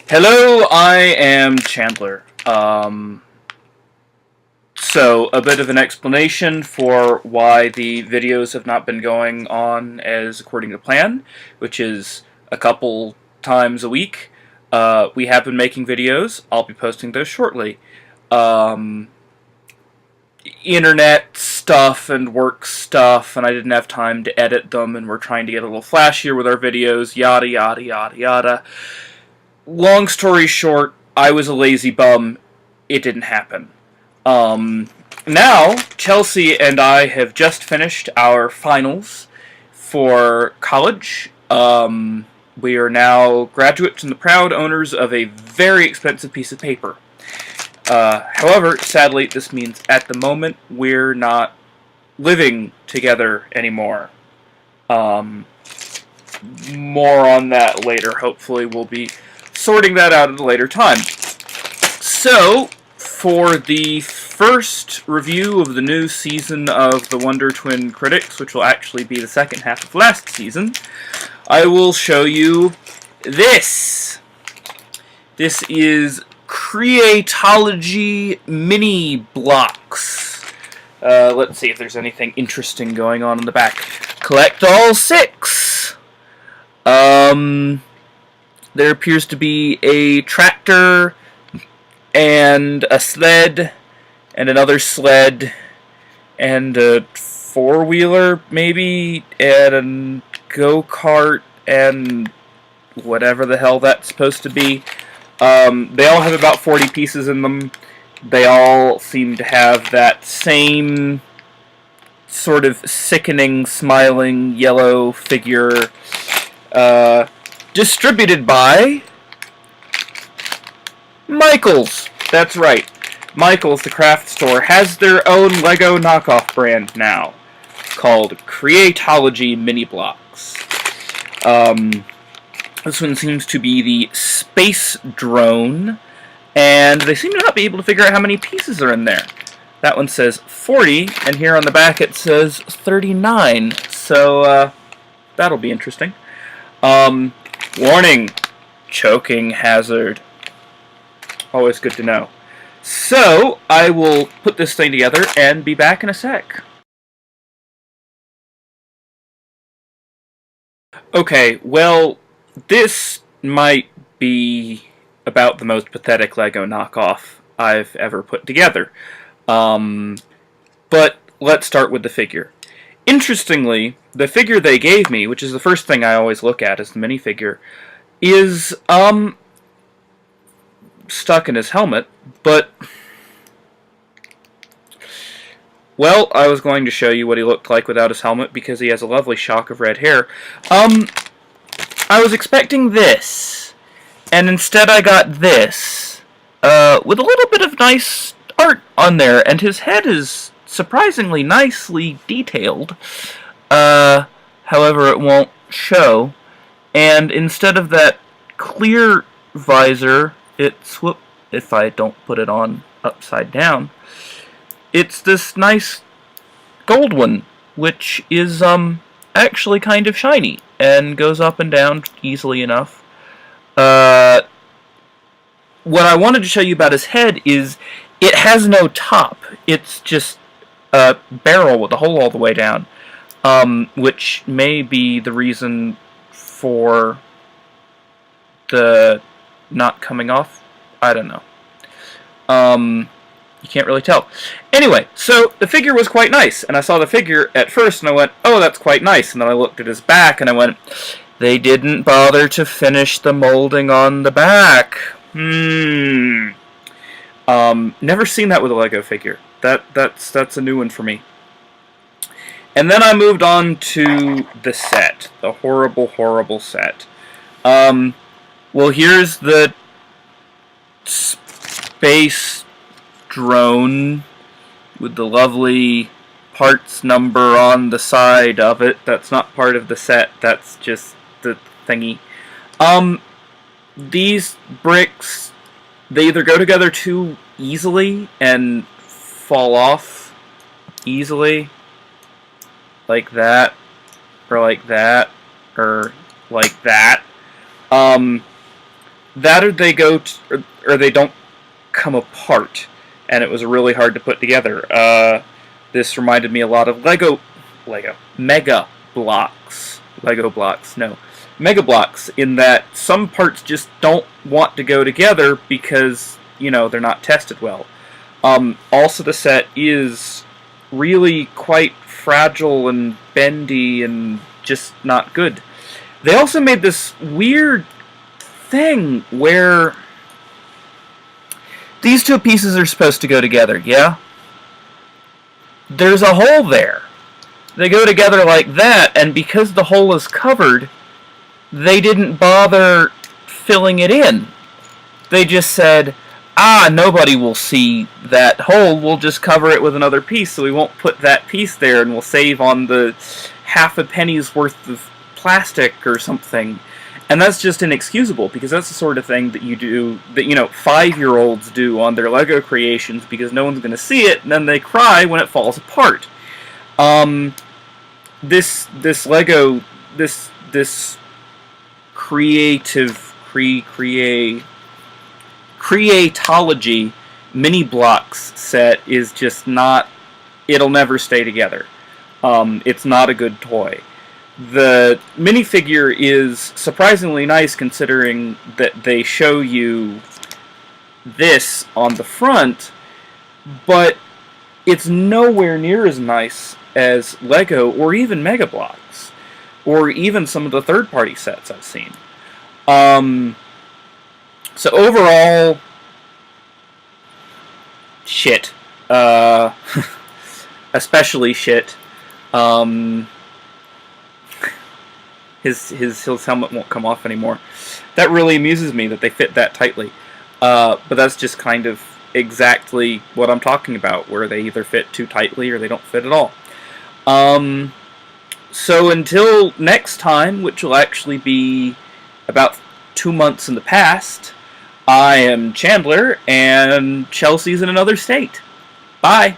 Hello, I am Chandler. So, a bit of an explanation for why the videos have not been going on as according to plan, which is a couple times a week. We have been making videos. I'll be posting those shortly. Internet stuff and work stuff, and I didn't have time to edit them, and we're trying to get a little flashier with our videos, yada yada yada yada. Long story short, I was a lazy bum. It didn't happen. Now, Chelsea and I have just finished our finals for college. We are now graduates and the proud owners of a very expensive piece of paper. However, sadly, this means at the moment we're not living together anymore. More on that later. Hopefully we'll be sorting that out at a later time. So, for the first review of the new season of the Wonder Twin Critics, which will actually be the second half of last season, I will show you this. This is Creatology mini blocks. Let's see if there's anything interesting going on in the back. Collect all 6. There appears to be a tractor and a sled and another sled and a four-wheeler maybe and a go-kart and whatever the hell that's supposed to be. They all have about 40 pieces in them. They all seem to have that same sort of sickening, smiling, yellow figure, distributed by Michaels. That's right. Michaels, the craft store, has their own Lego knockoff brand now, called Creatology Mini Blocks. This one seems to be the space drone, and they seem to not be able to figure out how many pieces are in there. That one says 40, and here on the back it says 39, so that'll be interesting. Warning, choking hazard. Always good to know. So, I will put this thing together and be back in a sec. Okay, well, this might be about the most pathetic Lego knockoff I've ever put together. But let's start with the figure. Interestingly, the figure they gave me, which is the first thing I always look at as the minifigure, is, stuck in his helmet, but, well, I was going to show you what he looked like without his helmet because he has a lovely shock of red hair. I was expecting this, and instead I got this, with a little bit of nice art on there, and his head is surprisingly nicely detailed. However, it won't show, and instead of that clear visor, if I don't put it on upside down, it's this nice gold one, which is actually kind of shiny and goes up and down easily enough. What I wanted to show you about his head is it has no top. It's just a barrel with a hole all the way down, which may be the reason for the not coming off. I don't know. You can't really tell. Anyway, so the figure was quite nice, and I saw the figure at first and I went, oh, that's quite nice, and then I looked at his back and I went, they didn't bother to finish the molding on the back. Never seen that with a Lego figure. That's a new one for me. And then I moved on to the set, the horrible, horrible set. Well, here's the space drone with the lovely parts number on the side of it. That's not part of the set, that's just the thingy. These bricks, they either go together too easily and fall off easily, like that, or like that, or like that. That or they go or they don't come apart, and it was really hard to put together. This reminded me a lot of Mega Blocks. Lego blocks, no. Mega Blocks, in that some parts just don't want to go together because, you know, they're not tested well. Also, the set is really quite fragile and bendy and just not good. They also made this weird thing where these two pieces are supposed to go together, yeah? There's a hole there. They go together like that, and because the hole is covered, they didn't bother filling it in. They just said, nobody will see that hole, we'll just cover it with another piece, so we won't put that piece there, and we'll save on the half a penny's worth of plastic or something. And that's just inexcusable, because that's the sort of thing that you do, that, you know, 5-year-olds do on their Lego creations, because no one's going to see it, and then they cry when it falls apart. This Creatology mini blocks set is just not, it'll never stay together. It's not a good toy. The minifigure is surprisingly nice, considering that they show you this on the front, but it's nowhere near as nice as Lego or even Mega Bloks, or even some of the third-party sets I've seen. So overall, shit. Especially shit. His helmet won't come off anymore. That really amuses me that they fit that tightly. But that's just kind of exactly what I'm talking about, where they either fit too tightly or they don't fit at all. So until next time, which will actually be about 2 months in the past, I am Chandler, and Chelsea's in another state. Bye!